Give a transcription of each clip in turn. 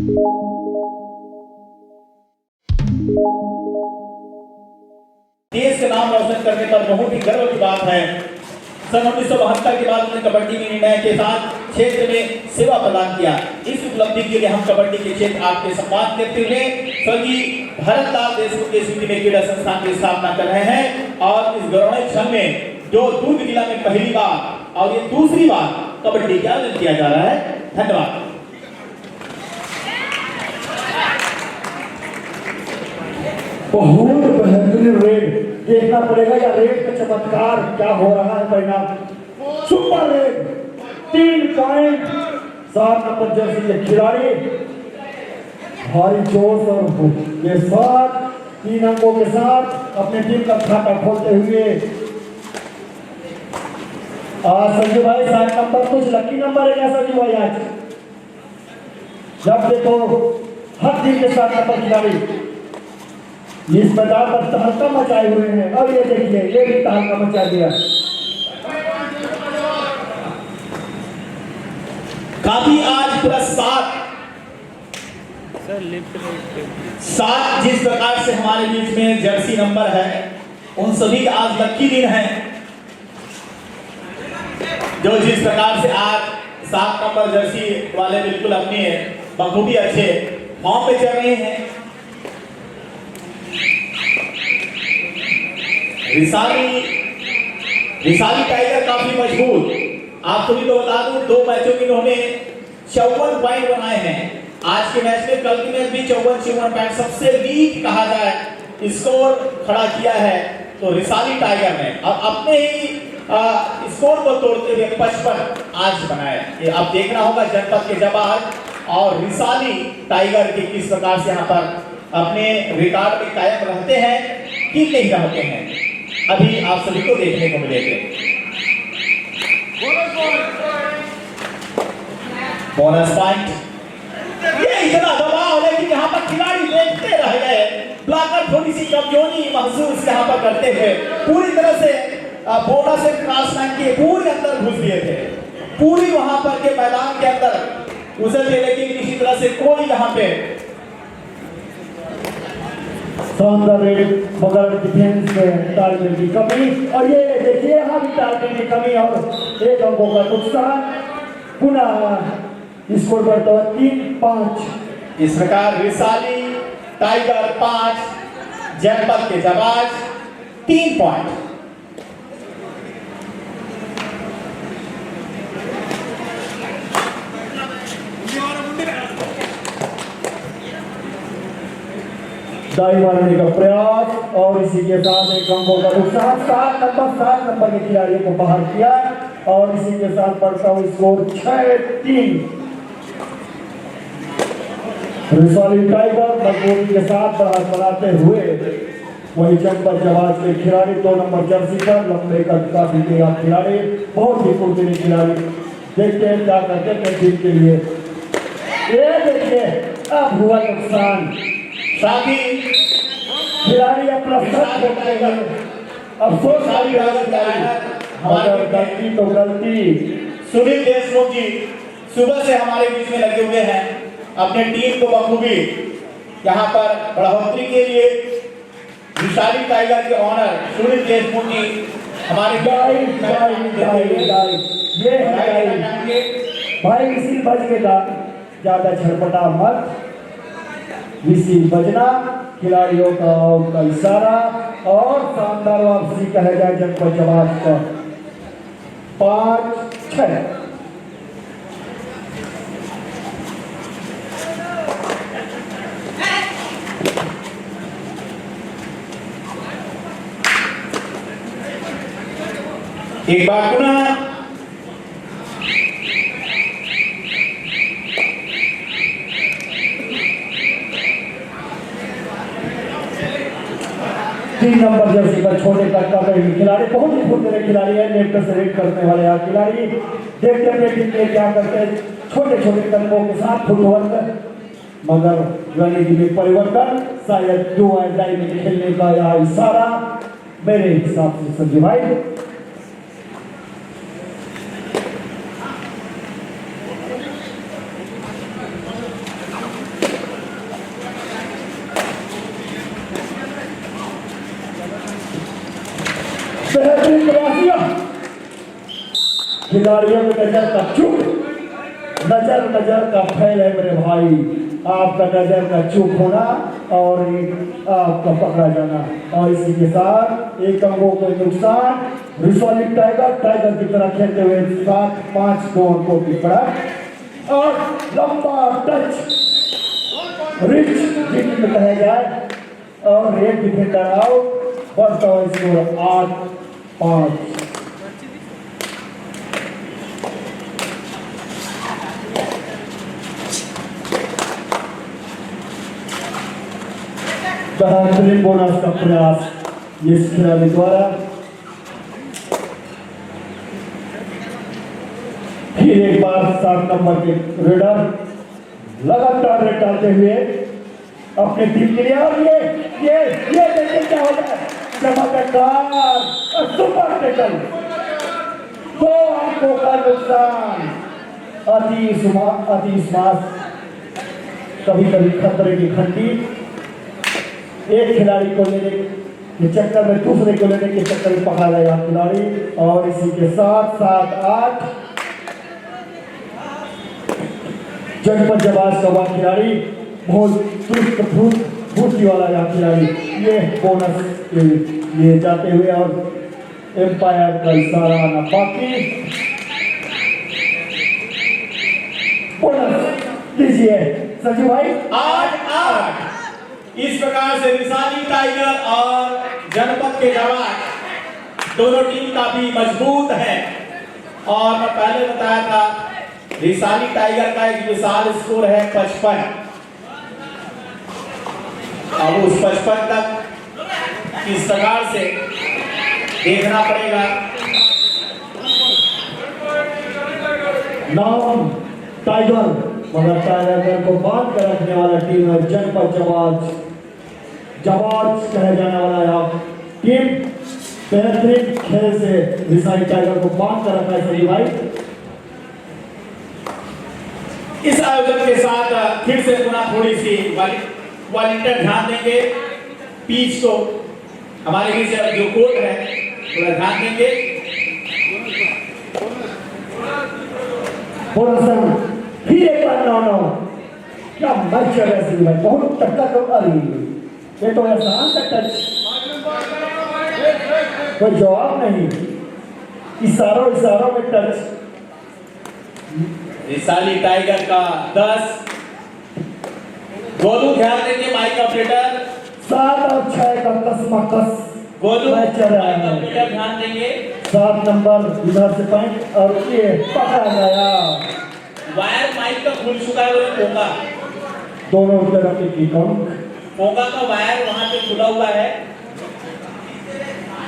देश के नाम रोशन करने पर बहुत ही गर्व की बात है। सन 1972 के बाद उन्होंने कबड्डी में निर्णय के साथ क्षेत्र में सेवा प्रदान किया। इस उपलब्धि के लिए हम कबड्डी के क्षेत्र आपके सम्मान करते हुए स्वर्गीय भरतलाल देशमुख के स्मृति में क्रीड़ा संस्थान की स्थापना कर रहे हैं और इस गौरवमय क्षण में जो दुर्ग जिला में पहली बार और ये दूसरी बार कबड्डी का आयोजन किया जा रहा है। धन्यवाद। बहुत बेहतरीन रेड देखना पड़ेगा या रेड का चमत्कार क्या हो रहा है परिणाम। Super red 3 point 7 number Jersey के खिलाड़ी भारी जोश और के साथ 3 अंकों के साथ अपने टीम का खाता खोलते हुए संजू भाई 7 नंबर कुछ लकी नंबर है क्या संजू भाई? आज जब देखो हर टीम के 7 नंबर खिलाड़ी इस मैदान पर तहलका मचाए हुए हैं। अब ये देखिए ये भी तहलका मचा दिया। काफी आज पूरा 7 जिस प्रकार से हमारे बीच में जर्सी नंबर है उन सभी का आज लकी दिन है। जो जिस प्रकार से आज 7 नंबर जर्सी वाले बिल्कुल अपने बखूबी अच्छे फॉर्म पे चल रहे हैं। रिसाली टाइगर काफी मजबूत। आप सभी को बता दूं 2 मैचों में इन्होंने 54 पॉइंट बनाए हैं। आज के मैच में, कल के मैच भी 54 पॉइंट सबसे वीक कहा जाए स्कोर खड़ा किया है तो रिसाली टाइगर ने अपने ही स्कोर को तोड़ते हुए 55 आज बनाए। ये आप देखना होगा जनपद के जवाब और रिसाली टाइगर के किस प्रकार से यहाँ पर अपने रिकॉर्ड में कायम रहते हैं कि नहीं रहते हैं, अभी आप सभी को देखने को मिलेंगे। Bonus point. ये इतना दबाव लेकिन यहाँ पर खिलाड़ी देखते रह गए। ब्लॉकर थोड़ी सी कमजोरी महसूस यहाँ पर करते हुए पूरी तरह से बोनस से क्रॉस लाइन के पूरे अंदर घुस दिए थे। पूरी वहां पर के मैदान के अंदर उछल थे लेकिन किसी तरह से कोई यहाँ पे शानदार रेड मगर डिफेंस में टारगेट की कमी और ये देखिए यहाँ भी टारगेट की कमी और 1 अंकों का नुकसान। पुनः स्कोर बढ़ता हुआ 3-5। इस प्रकार रिसाली टाइगर 5 जनपद के जवाज 3 पॉइंट। दाई मारने का प्रयास और इसी के साथ 1 अंकों का नुकसान। 7 नंबर के खिलाड़ियों को बाहर किया और इसी के साथ बढ़ता हुआ स्कोर 6-3। रिसाली टाइगर मजबूती के साथ बढ़ाते हुए वही जनपद जवाज के खिलाड़ी 2 नंबर जर्सी पर लंबे का काफी तेज खिलाड़ी, बहुत ही फुर्तीले खिलाड़ी। देखते हैं क्या करते हैं टीम के लिए। ये देखिए अब हुआ नुकसान। साथ ही खिलाड़ी अपना सच बोलते हैं। अफसोस हमारी गलती तो गलती। सुनील देशमुख जी सुबह से हमारे बीच में लगे हुए हैं अपने टीम को बखूबी यहाँ पर बढ़ोतरी के लिए। विशाली टाइगर के ऑनर सुनील देशमुख जी हमारे भाई इसी बज के ज्यादा झड़पटा मत। इसी बजना खिलाड़ियों का उनका इशारा और शानदार वापसी कहा जाए जनपद जवाब का 5-6। एक बार पुनः 3 नंबर जर्सी पर छोटे तक का खिलाड़ी, बहुत ही फुर्तीले खिलाड़ी है। नेट से रेड करने वाले यहाँ खिलाड़ी देखते हैं टीम के क्या करते हैं। छोटे छोटे कदमों के साथ फुटवर्क मगर रणनीति में परिवर्तन, शायद 2 अध्याय में खेलने का यह इशारा मेरे हिसाब से संजय भाई। खिलाड़ियों में नजर का चूक, नजर का फैल है मेरे भाई। आपका नजर का चूक होना और आपका पकड़ा जाना, और इसी के साथ एक अंगों को नुकसान। रिसोली टाइगर की तरह खेलते हुए 7-5 को अंकों की पड़क और लंबा टच रिच जित में कहा जाए, और एक डिफेंडर आउट। बढ़ता हुआ स्कोर 8-5। बेहतरीन बोनस का प्रयास इस खिलाड़ी द्वारा। फिर एक बार 7 नंबर के रेडर लगातार रेड डालते हुए अपने टीम के लिए, और ये देखिए क्या होता है, चमत्कार और सुपर टैकल, 2 अंकों का नुकसान। अति स्मार्ट, कभी खतरे की घंटी। एक खिलाड़ी को लेने के चक्कर में दूसरे को लेने के चक्कर में पकड़ा गया खिलाड़ी, और इसी के साथ 7-8 जनपद जवाब का वह खिलाड़ी, बहुत चुस्त फुर्ती वाला यह खिलाड़ी, ये बोनस लिए जाते हुए, और एम्पायर का इशारा आना बाकी। बोनस दीजिए संजू भाई। 8-8। इस प्रकार से रिसाली टाइगर और जनपद के जवान दोनों टीम काफी मजबूत है, और मैं पहले बताया था रिसाली टाइगर का एक विशाल स्कोर है 55। अब उस 55 तक किस प्रकार से देखना पड़ेगा। नाम टाइगर, मगर टाइगर को बांध कर रखने वाला टीम है जनपद जवाज कहे जाने वाला यह टीम। बेहतरीन खेल से रिसाली टाइगर को बांध कर रखा है सभी भाई। इस आयोजन के साथ फिर से पुनः थोड़ी सी वॉलंटियर ध्यान देंगे, पिच को हमारे बीच जो कोर्ट है थोड़ा ध्यान देंगे। फिर एक बार 9-9, क्या मैच चल रहा है भाई, बहुत टक्कर तो आ रही है। ये तो आसान सा टच, कोई जवाब नहीं, इशारों में टच। रिसाली टाइगर का 10। गोलू ध्यान देंगे माइक ऑपरेटर। 7 और 6 का कसमकस गोलू मैच चल रहा माइक है। ऑपरेटर ध्यान देंगे। 7 नंबर इधर से पॉइंट, और ये पकड़ा गया। वायर माइक का खुल चुका है, वो पोंगा दोनों तरफ की कम पोंगा का वायर वहां पे खुला हुआ है,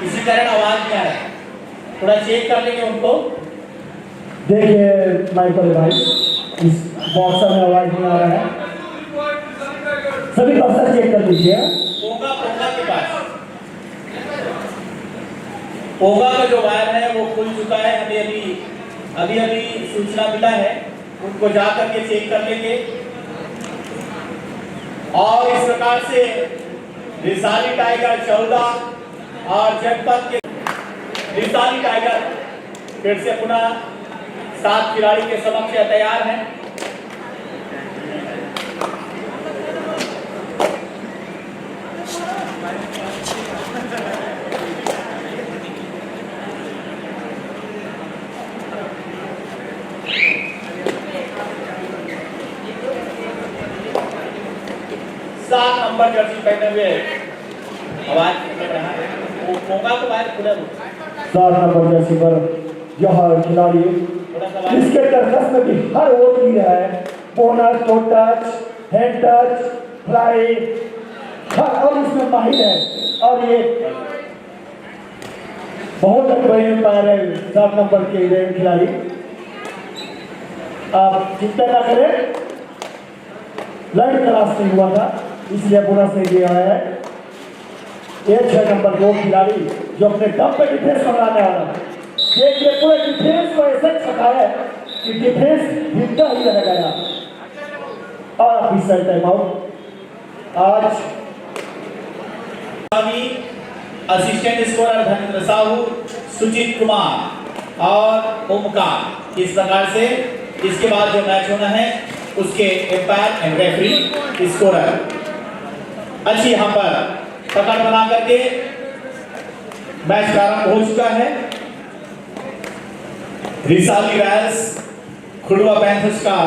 इसी कारण आवाज नहीं आ रहा है। थोड़ा चेक कर लेंगे उनको। देखिए माइकल भाई, इस बॉक्सर में आवाज नहीं आ रहा है, सभी बॉक्सर चेक कर लीजिए। पोंगा के पास पोंगा का जो वायर है वो खुल चुका है। अभी सूचना मिला है, उनको जा करके चेक कर लेंगे। और इस प्रकार से रिसाली टाइगर 14 और जनपद के रिसाली टाइगर फिर से पुनः 7 खिलाड़ी के समक्ष तैयार हैं। सात नंबर जर्सी पहने हुए आवाज निकल रहा है, वो पोंगा तो बाहर खुला। 7 नंबर जर्सी पर यह खिलाड़ी इसके तरकस में भी हर ओवर की है, bonus, toe touch, head touch, fly, हर और इसमें माहिर है। और ये बहुत अच्छे एम्पायर है 7 नंबर के खिलाड़ी। आप चिंता ना करें, लाइन क्लास नहीं हुआ था इसलिए बोनस नहीं दिया है। ये 6 नंबर 2 खिलाड़ी जो अपने दम पे डिफेंस बनाने वाला है, देखिए पूरे डिफेंस को ऐसे छकाया है कि डिफेंस हिलता ही रह गया। और ऑफिसर टाइम आउट। आज असिस्टेंट स्कोरर धर्मेंद्र साहू, सुजीत कुमार और ओमकार। इस प्रकार से इसके बाद जो मैच होना है उसके एम्पायर एंड रेफरी स्कोरर अच्छी यहाँ पर पकड़ बना करके मैच प्रारंभ हो चुका है। रिसाली रॉयल्स खुड़वा पैंथर्स का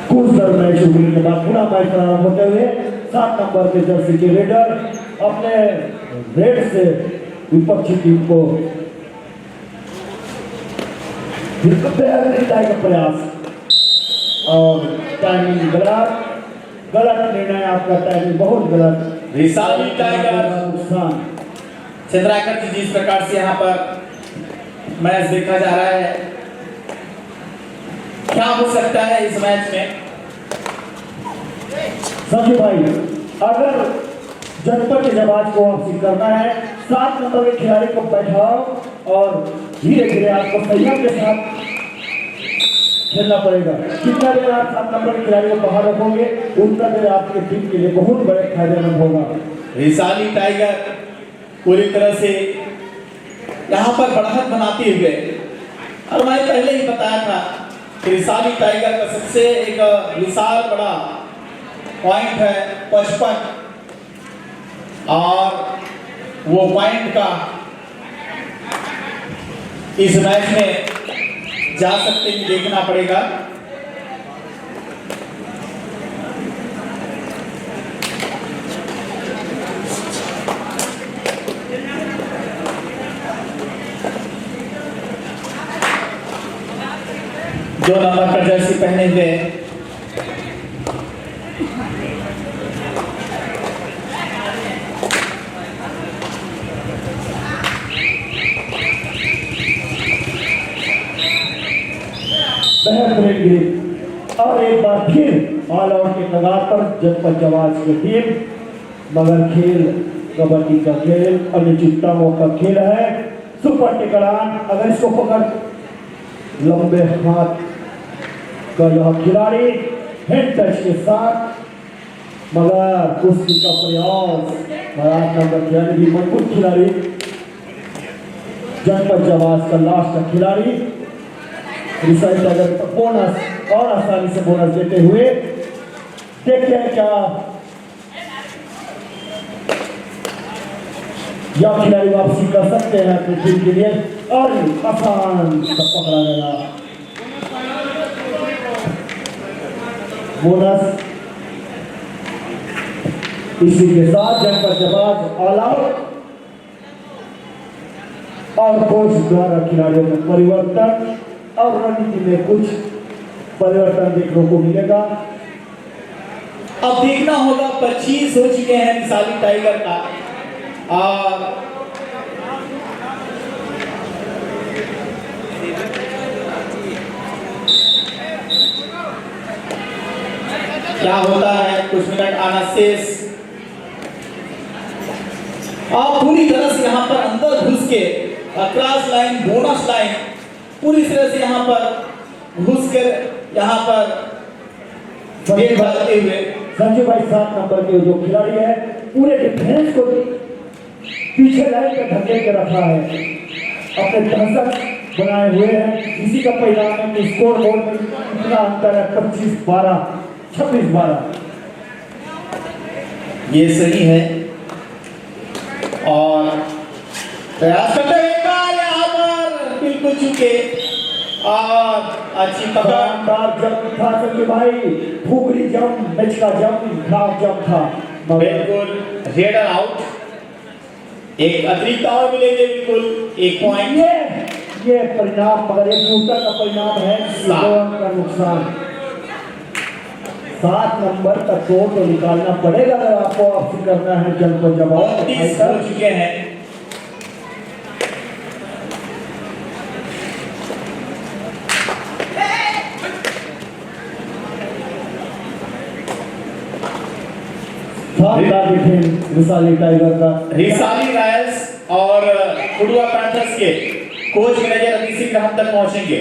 कुछ देर मैच शुरू के बाद पुनः मैच प्रारंभ होते हुए 7 नंबर के जर्सी के रेडर अपने रेड से विपक्षी टीम को का प्रयास और टाइमिंग गलत निर्णय आपका, टाइमिंग बहुत गलत। रिसाली टाइगर नुकसान चंद्राकर जी जिस प्रकार से यहाँ पर मैच देखा जा रहा है, क्या हो सकता है इस मैच में? संजू भाई, अगर जनपद के जवाब को वापसी करना है 7 नंबर के खिलाड़ी को बैठाओ और धीरे धीरे आपको संयम के साथ खेलना पड़ेगा। कितना देर आप 7 नंबर के खिलाड़ी को बाहर रखोगे उतना देर आपके टीम के लिए बहुत बड़े फायदेमंद होगा। रिसाली टाइगर पूरी तरह से यहाँ पर बढ़त बनाते हुए, और मैंने पहले ही बताया था कि रिसाली टाइगर का सबसे एक विशाल बड़ा पॉइंट है 55, और वो पॉइंट का इस मैच में जा सकते हैं, देखना पड़ेगा। जो नंबर का जर्सी पहने हुए बेहतरीन ग्रिप और एक बार फिर ऑल आउट के कगार पर जनपद जवाज की टीम, मगर खेल कबड्डी का खेल अनिश्चितताओं का खेल है। सुपर टिकरान, अगर इसको पकड़ लंबे हाथ का यह खिलाड़ी हेड टच के साथ, मगर कुश्ती का प्रयास 8 नंबर खिलाड़ी भी मजबूत खिलाड़ी, जनपद जवाज का लास्ट का खिलाड़ी रिसाली टाइगर पर बोनस और आसानी से बोनस देते हुए देखते हैं क्या यह खिलाड़ी वापसी कर सकते हैं अपनी टीम के लिए। और आसान से पकड़ा गया बोनस। इसी के साथ जनपद जवाज ऑल आउट और कोच द्वारा खिलाड़ियों में परिवर्तन और रणनीति में कुछ परिवर्तन देखने को मिलेगा। अब देखना होगा 25 हो चुके हैं रिसाली टाइगर का, और क्या होता है, कुछ मिनट आना शेष। आप पूरी तरह से यहाँ पर अंदर घुस के क्रॉस लाइन, बोनस लाइन पूरी तरह से यहाँ पर घुस कर यहाँ पर संजू भाई 7 नंबर के जो खिलाड़ी है पूरे डिफेंस को पीछे लाइन पे धकेल के रखा है, अपने दर्शक बनाए हुए हैं। इसी का परिणाम है कि स्कोर बोर्ड में इतना अंतर है 25-12, 26-12। ये सही है और प्रयास करते हुए यहाँ पर बिल्कुल चुके और अच्छी शानदार जंप था संजू भाई, फुगड़ी जंप, मैच का जंप, खराब जंप था। बिल्कुल रेडर आउट, एक अतिरिक्त और मिलेंगे, बिल्कुल 1 पॉइंट। ये परिणाम, मगर एक न्यूटन का परिणाम है का नुकसान। 7 नंबर का तो निकालना पड़ेगा अगर आपको वापसी करना है जनपद जवाब। 29 हो चुके हैं। रिसाली टाइगर का, रिसाली रॉयल्स और खुड़वा पैंथर्स के कोच मैनेजर अभी शीघ्र हम तक पहुंचेंगे।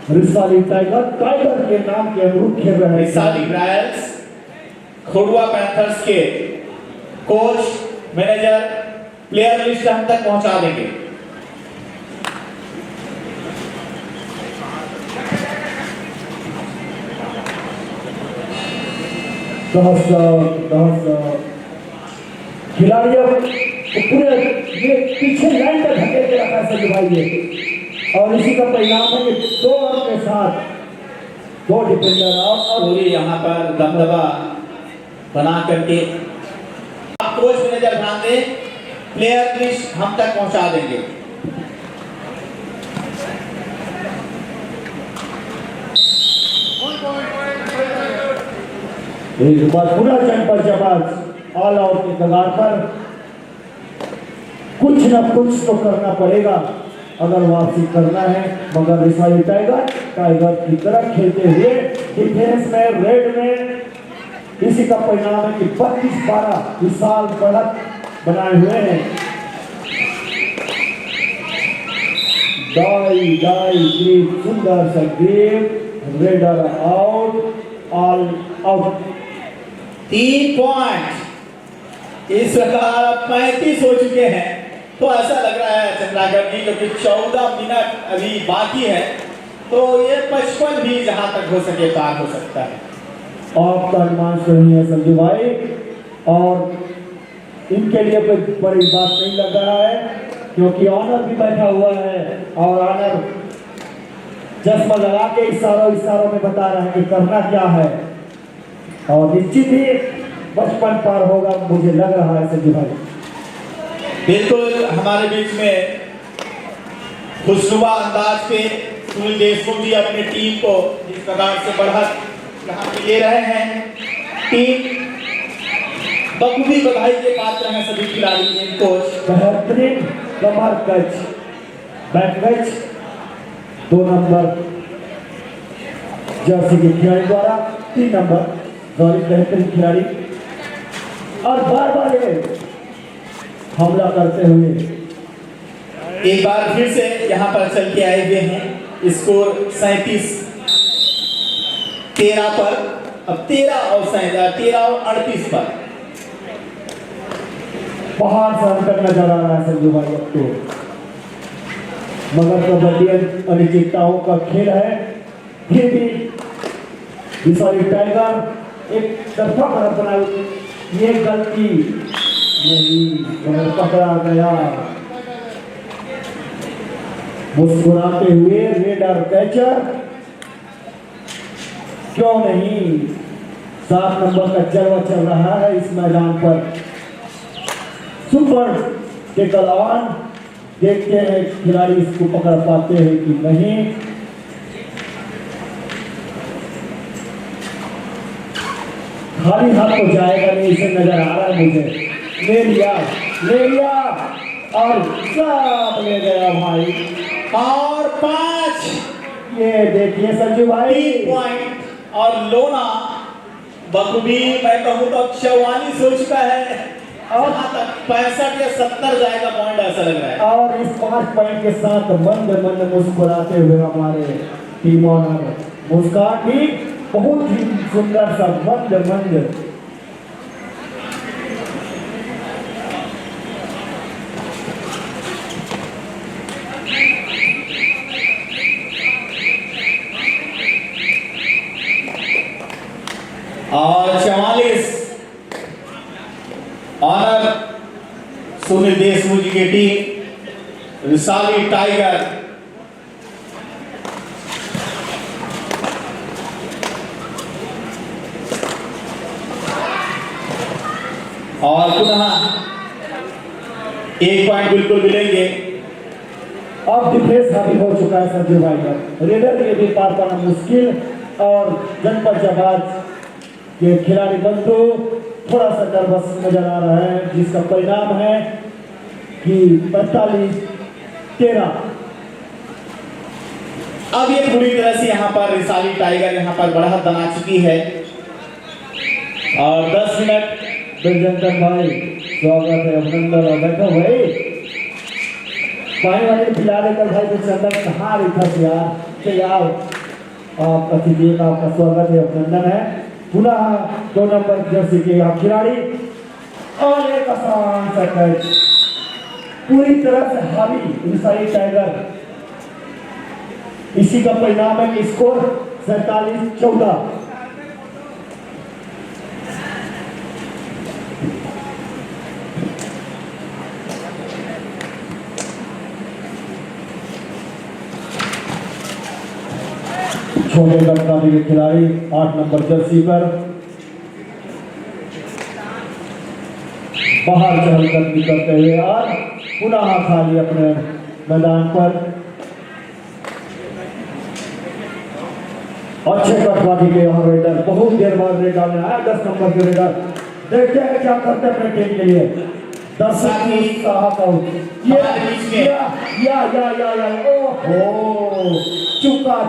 रिसाली टाइगर टाइगर के नाम के अनुरूप खेल रहे हैं। रिसाली रॉयल्स खोड़ुआ पैंथर्स के कोच मैनेजर प्लेयर लिस्ट हम तक पहुंचा देंगे। खिलाड़ियों को पूरे ये पीछे लाइन पर धकेल के रखा है भाई ये, और इसी का परिणाम है कि 2 रन के साथ 2 डिफेंडर और पूरी यहाँ पर दबदबा बना करके आप कोच मैनेजर ध्यान दें, प्लेयर लिस्ट हम तक पहुंचा देंगे। एक बार पूरा जनपद जबाज ऑल आउट के कगार पर, कुछ न कुछ तो करना पड़ेगा अगर वापसी करना है। मगर रिसाली टाइगर की तरह खेलते हुए डिफेंस में रेड में इसी का परिणाम है कि 32-12 विशाल बढ़त बनाए हुए हैं। डाई की सुंदर सा game, raider out, all out. 3 point इस प्रकार 35 हो चुके हैं। तो ऐसा लग रहा है चंद्राकर जी, क्योंकि 14 मिनट अभी बाकी है, तो ये 55 भी जहां तक हो सके पार हो सकता है। आपका अनुमान सही है संजू भाई, और इनके लिए कोई बड़ी बात नहीं लग रहा है, क्योंकि ऑनर भी बैठा हुआ है और ऑनर चश्मा लगा के इशारों में बता रहे हैं कि करना क्या है, और निश्चित ही 55 पार होगा मुझे लग रहा है संजू भाई। बिल्कुल हमारे बीच में खुशनुमा अंदाज पे सुनील देशमुख जी अपनी टीम को जिस प्रकार से बढ़त यहाँ पे ले रहे हैं, टीम बखूबी बधाई के पात्र हैं सभी खिलाड़ी। कोच बेहतरीन कमर कच, बैक कच 2 नंबर जर्सी के खिलाड़ी द्वारा, 3 नंबर बेहतरीन खिलाड़ी, और बार ये हमला करते हुए एक बार फिर से यहाँ पर चल के आए हुए हैं। स्कोर 37-13 पर, अब 13 और 38 पर पहाड़ से अंतर नजर आ रहा है संजू भाई अब तो। मगर कबड्डी अनिश्चितताओं का खेल है, फिर भी रिसाली टाइगर एक तरफा बढ़त बनाई, ये गलती नहीं, पकड़ा गया। मुस्कुराते हुए रेडर कैचर, क्यों नहीं 7 नंबर का जलवा चल रहा है इस मैदान पर। सुपर टेकल ऑन, देखते हैं खिलाड़ी इसको पकड़ पाते हैं कि नहीं। खाली हाथ तो जाएगा नहीं, इसे नजर आ रहा है मुझे। ले लिया और सब ले गया भाई, और 5 ये देखिए संजू भाई 3 पॉइंट, और लोना बखूबी मैं कहूँ तो 44 हो चुका है, और 65 या 70 जाएगा पॉइंट ऐसा लग रहा है। और इस 5 पॉइंट के साथ मंद मुस्कुराते हुए हमारे टीम ऑनर मुस्कान भी बहुत ही सुंदर सा मंद और 44 ऑनर सुनील देशमुख जी की टीम रिसाली टाइगर। और पुनः 1 पॉइंट बिल्कुल मिलेंगे। अब डिफेंस हावी हो चुका है संजू भाई का, रेडर ये भी पार पाना मुश्किल, और जनपद जहाज के खिलाड़ी बंधु थोड़ा सा नर्वस नजर आ रहा है, जिसका परिणाम है कि 45-13। अब ये पूरी तरह से यहाँ पर रिसाली टाइगर यहाँ पर बढ़त बना चुकी है, और 10 मिनट। दुर्जनकर भाई स्वागत है, अभिनंदन, और बैठो भाई, पानी वाले पिला देकर भाई कुछ अंदर कहाँ रखा यार, आओ। आपका अतिथि का आपका स्वागत है, अभिनंदन है। पुनः 2 नंबर जर्सी के आप खिलाड़ी और एक आसान सा कैच, पूरी तरह से हावी रिसाई टाइगर। इसी का परिणाम है कि स्कोर 47-14। छोटे गटकानी के खिलाड़ी 8 नंबर जर्सी पर बाहर चहलकदमी करते हुए और पुनः खाली अपने मैदान पर अच्छे कटवादी के यहाँ रेडर बहुत देर बाद रेड डालने आया। 10 नंबर के रेडर देखते हैं क्या करते हैं अपने टीम के लिए। 10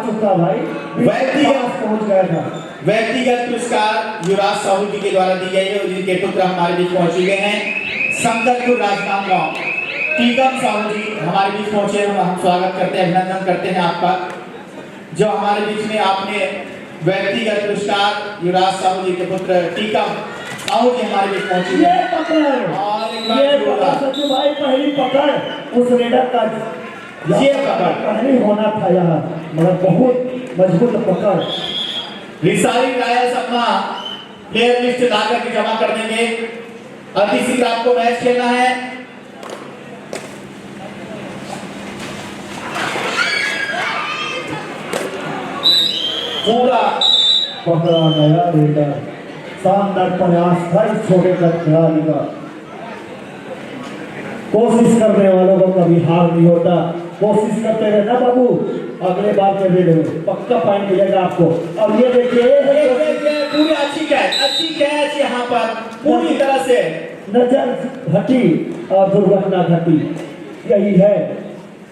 चुका भाई पहुंच गया था। व्यक्तिगत पुरस्कार युवराज साहू जी के द्वारा दी गई है, जिनके पुत्र हमारे बीच पहुंच चुके हैं। संकटपुर राजनांदगांव टीकम साहू जी हमारे बीच पहुंचे हैं, हम स्वागत करते हैं, अभिनंदन करते हैं आपका, जो हमारे बीच में आपने व्यक्तिगत पुरस्कार युवराज साहू जी के पुत्र टीकम साहू जी हमारे बीच पहुंचे। ये पकड़ सचिव भाई, पहली पकड़ उस रेडर का, ये पकड़ पहली होना था यहाँ, मगर बहुत मजबूत पकड़। रिसाली रायल्स अपना प्लेयर लिस्ट लाकर के जमा कर देंगे। अति शीघ्र आपको मैच खेलना है। पूरा पकड़ा गया रेडर, शानदार प्रयास था इस छोटे खिलाड़ी का। कोशिश करने वालों को कभी हार नहीं होता, कोशिश करते रहे ना बाबू, अगले बार के रेड में पक्का पॉइंट मिलेगा आपको। और ये देखिए पूरी अच्छी कैच यहाँ पर पूरी तरह से नजर हटी और दुर्घटना घटी, यही है,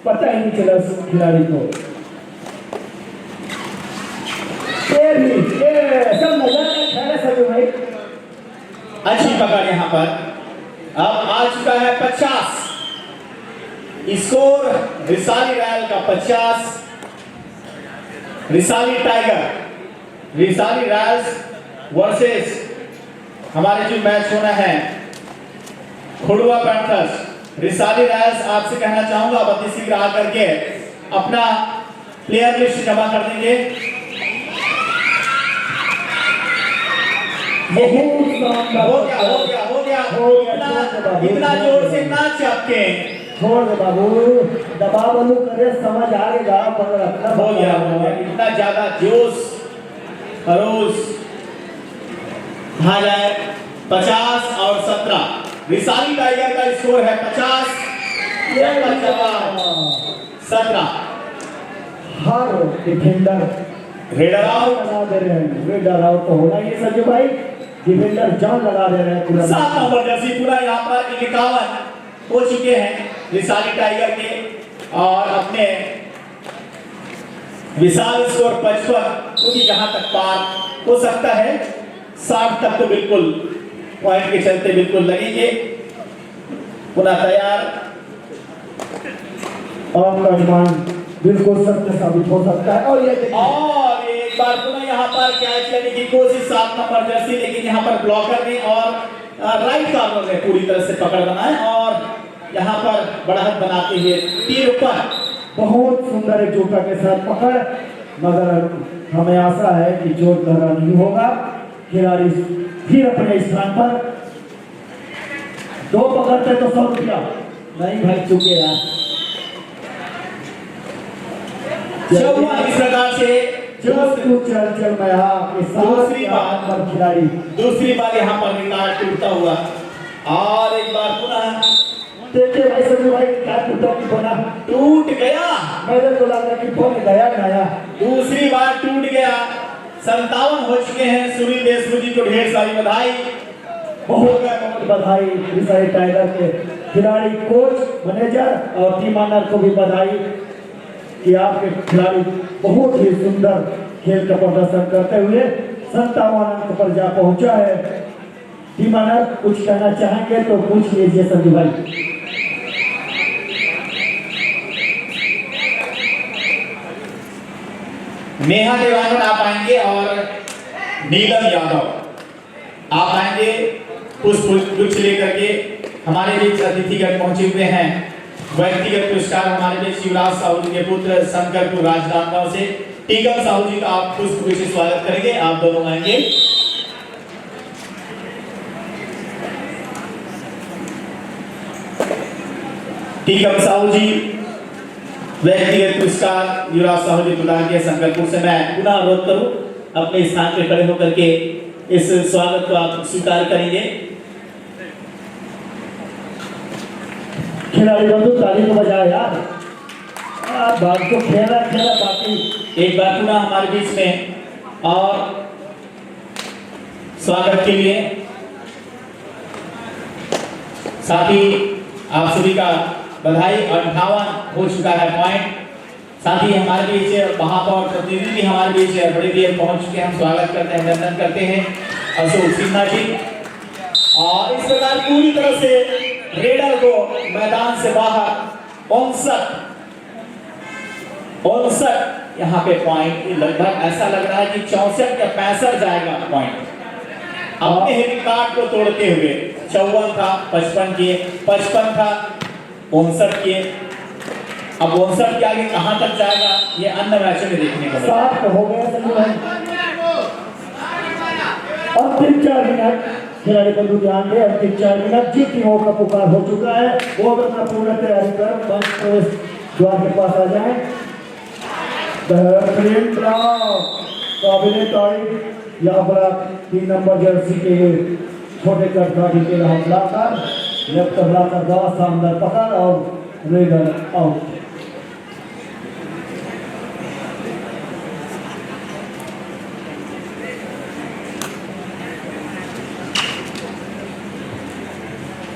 पता ही नहीं चला उस खिलाड़ी को। सब नजर भाई, अच्छी पकड़ यहाँ पर। अब आ चुका है 50 स्कोर, रिसाली रॉयल का 50, Risali tiger, Risali Royals versus हमारे जो मैच होना है खुड़वा पैंथर्स। रिसाली रॉयल्स आपसे कहना चाहूंगा अब अति शीघ्र आकर के अपना प्लेयर लिस्ट जमा कर देंगे। हो गया इतना जोर से ना चपके, छोड़ दे बाबू, दबाव बंद करे, समझ आ गया, हो गया इतना ज्यादा जोश खरोश कहा जाए। 50 और 17 रिसाली टाइगर का स्कोर है 50, 17। हर डिफेंडर रेडर आउट लगा दे रहे हैं, रेडर आउट तो होना ही सजू भाई, डिफेंडर जान लगा दे रहे हैं पूरा। 7 नंबर जर्सी पूरा यहाँ पर 51 हो चुके हैं रिसाली टाइगर के, और अपने विशाल स्कोर 55, क्योंकि जहां तक पार हो सकता है 60 तक तो बिल्कुल पॉइंट के चलते बिल्कुल लगेंगे। पुनः तैयार, आपका अनुमान बिल्कुल सत्य साबित हो सकता है। और एक बार पुनः यहाँ पर कैच लेने की कोशिश 7 नंबर जर्सी, लेकिन यहाँ पर ब्लॉकर ने और राइट कॉर्नर ने पूरी तरह से पकड़ बनाए और यहाँ पर बढ़त बनाते हुए तीर ऊपर। बहुत सुंदर एक जोटा के साथ पकड़, मगर हमें आशा है कि चोट गहरा नहीं होगा। खिलाड़ी फिर अपने स्थान पर, 2 पकड़ते तो 100 रुपया नहीं भाई, चुके यार। इस प्रकार से चल मैं दूसरी बार यहाँ पर रिकॉर्ड टूटता हुआ, और एक बार पुनः देखिए भाई सभी भाई क्या बना, टूट गया। मैंने तो लगा कि बन गया नया, दूसरी बार टूट गया। 57 हो चुके हैं। सुनील देशमुख जी को ढेर सारी बधाई, बहुत बधाई। रिसाली टाइगर के खिलाड़ी, कोच, मैनेजर और टीम ऑनर को भी बधाई कि आपके खिलाड़ी बहुत ही सुंदर खेल का प्रदर्शन करते हुए 57 अंक पर जा पहुंचा है। टीम ऑनर कुछ कहना चाहेंगे तो पूछ लीजिए संजू भाई। नेहा देवानंद आप आएंगे और नीलम यादव आप आएंगे पुष्प लेकर के। हमारे बीच अतिथिगण पहुंचे हुए हैं। व्यक्तिगत पुरस्कार हमारे बीच शिवराज साहू जी के पुत्र शंकरपुर राजनांदगांव से टीकम साहू जी का आप पुष्प से स्वागत करेंगे। आप दोनों आएंगे। टीकम साहू जी व्यक्तिगत पुरस्कार युवराज साहू जी प्रदान किया शंकरपुर से। मैं पुनः अनुरोध करूं अपने स्थान पर खड़े होकर के इस स्वागत को आप स्वीकार करेंगे। खिलाड़ी बंधु ताली तो बजाए यार, बात तो खेला बाकी एक बार पुनः हमारे बीच में और स्वागत के लिए साथ ही आप सभी का बधाई। 58 हो चुका है पॉइंट। साथ ही हमारे बीच महापौर प्रतिनिधि भी हमारे बीच बड़े देर पहुंच चुके हैं। हम स्वागत करते हैं, अभिनंदन करते हैं अशोक सिन्हा जी। और इस प्रकार पूरी तरह से रेडर को मैदान से बाहर 59 यहाँ पे पॉइंट लगभग ऐसा लग रहा है कि 64 या 65 जाएगा पॉइंट। अपने रिकॉर्ड को तोड़ते हुए 54 था, 55 किए, 55 था, 59 किए। अब 59 के आगे कहां तक जाएगा ये अन्य मैचों में देखने को मिलेगा। 7 हो गया और 4 मिनट खिलाड़ी बंधु ध्यान दे। अंतिम 4 मिनट जी टीमों का पुकार हो चुका है। वो अपना पूर्ण तैयारी कर मंच प्रवेश द्वार के पास आ जाए। बेहतरीन काबिले तारीफ यहाँ पर 3 नंबर जर्सी के छोटे कटघाटी के हमला कर लेफ्ट हमला कर दवा शानदार पकड़ और रेडर आउट।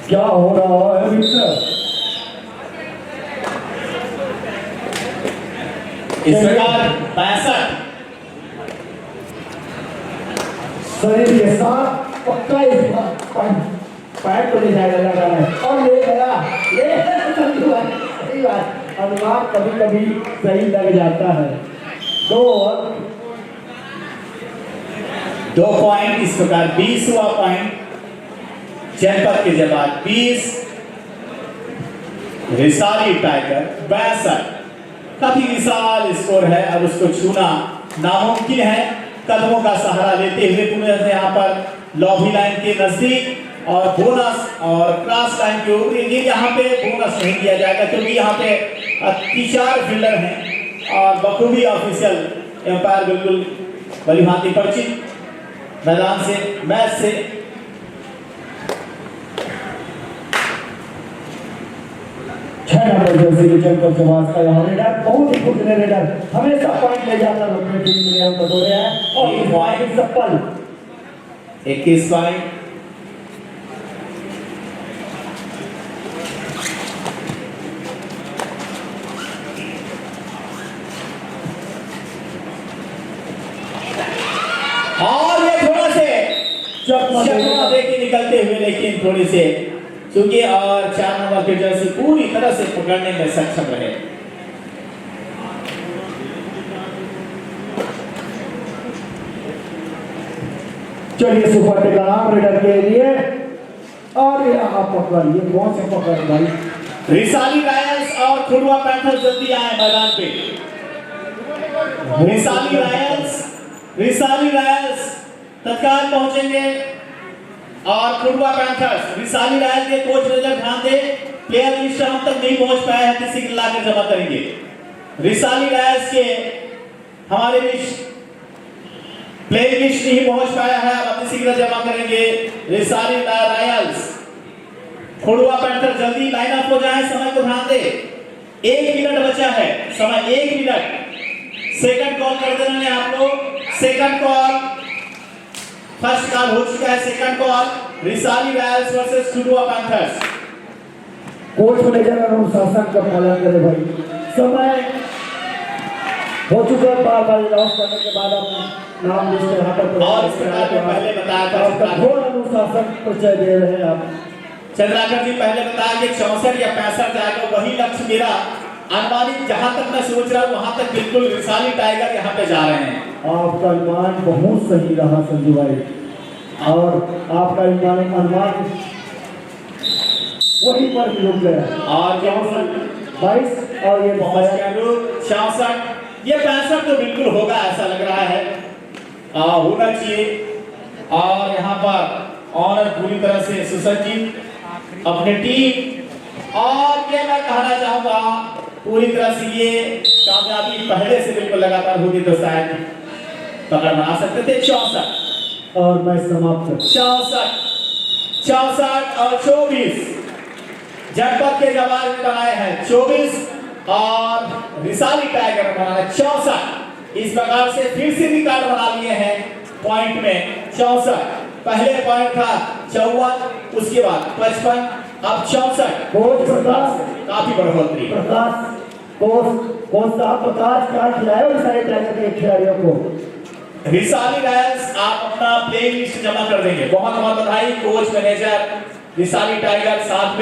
क्या हो रहा है मिस्टर? इस प्रकार 65 शरीर के साथ पक्का इस पैर को ले जाएगा लगा है और ले गया सही बात। अनुमान कभी कभी सही लग जाता है। 2 पॉइंट इस प्रकार 20 हुआ पॉइंट जनपद के जवाब 20 रिसाली टाइगर 62। काफी विशाल स्कोर है। अब उसको छूना नामुमकिन है। कदमों का सहारा लेते हुए पुनः यहाँ पर लॉबी लाइन के नजदीक और बोनस और क्रॉस लाइन के ऊपर ये यहाँ पे बोनस नहीं दिया जाएगा क्योंकि यहाँ पे 3-4 फील्डर हैं और बखूबी ऑफिशियल एम्पायर बिल्कुल भली भांति परिचित मैदान से मैच से। रेडर बहुत ही खुद रेडर हमेशा पॉइंट ले जाता है अपने टीम में। हम बता रहे हैं और इस पॉइंट सफल 21 पॉइंट। और ये थोड़ा से चकमा दे के निकलते हुए लेकिन थोड़ी से क्योंकि और 4 नंबर के जर्सी पूरी तरह से पकड़ने में सक्षम रहे। चलिए सुपर टेक नाम रेडर के लिए और यहाँ पकड़िए कौन से पकड़ भाई। रिसाली रायल्स और खुड़वा पैंथर जल्दी आए मैदान पे। रिसाली रायल्स तत्काल पहुंचेंगे और खुड़वा पैंथर्स रिसाली रायल्स के कोच नजर ध्यान दे। प्लेयर लिस्ट हम तक नहीं पहुंच पाया है, किसी के लाके जमा करेंगे। रिसाली रायल्स के हमारे बीच प्लेयर लिस्ट नहीं पहुंच पाया है, अब किसी के जमा करेंगे। रिसाली रायल्स खुड़वा पैंथर जल्दी लाइन अप हो जाए। समय को ध्यान दे। 1 मिनट बचा है। समय 1 मिनट। सेकंड कॉल कर देना है आप लोग। सेकंड कॉल फर्स्ट कॉल हो चुका है। Second call Risali royals versus Khudwa panthers. Coach manager अनुशासन का पालन करे भाई। समय हो चुका है। बार लॉस करने के बाद आप नाम लिस्ट यहाँ पर और इस प्रकार में पहले बताया था घोर अनुशासन परिचय दे रहे हैं आप। चंद्राकर जी पहले बताया कि 64 या 65 जाएगा, वही लक्ष्य मेरा अनुमानित जहां तक मैं सोच रहा हूं वहां तक बिल्कुल रिसाली टाइगर यहाँ पे जा रहे हैं। आपका अनुमान बहुत सही रहा संजू भाई, और आपका अनुमान वहीं पर भी रुक गया। और 22 और ये पहुंच गया 66, ये 65 तो बिल्कुल होगा ऐसा लग रहा है, होना चाहिए। और यहाँ पर ऑनर पूरी तरह से सुसज्जित अपने टीम, और ये मैं कहना चाहूंगा पूरी तरह से ये कामयाबी पहले से बिल्कुल लगातार होती तो शायद पकड़ बना सकते थे। 64 और मैं समाप्त। 64 और 24 जनपद के जवान ने बनाए हैं 24 और रिसाली टाइगर बनाए 64। इस प्रकार से फिर से रिकॉर्ड बना लिए हैं पॉइंट में। 64 पहले पॉइंट था 54, उसके बाद 55, अब 64। कोच प्रकाश, काफी बढ़ोतरी। प्रकाश कोच साहब प्रकाश क्या खिलाया रिसाली टाइगर के खिलाड़ियों को? रिसाली रॉयल्स आप अपना प्लेइंग लिस्ट जमा कर देंगे। बहुत बहुत बधाई कोच मैनेजर रिसाली टाइगर साथ में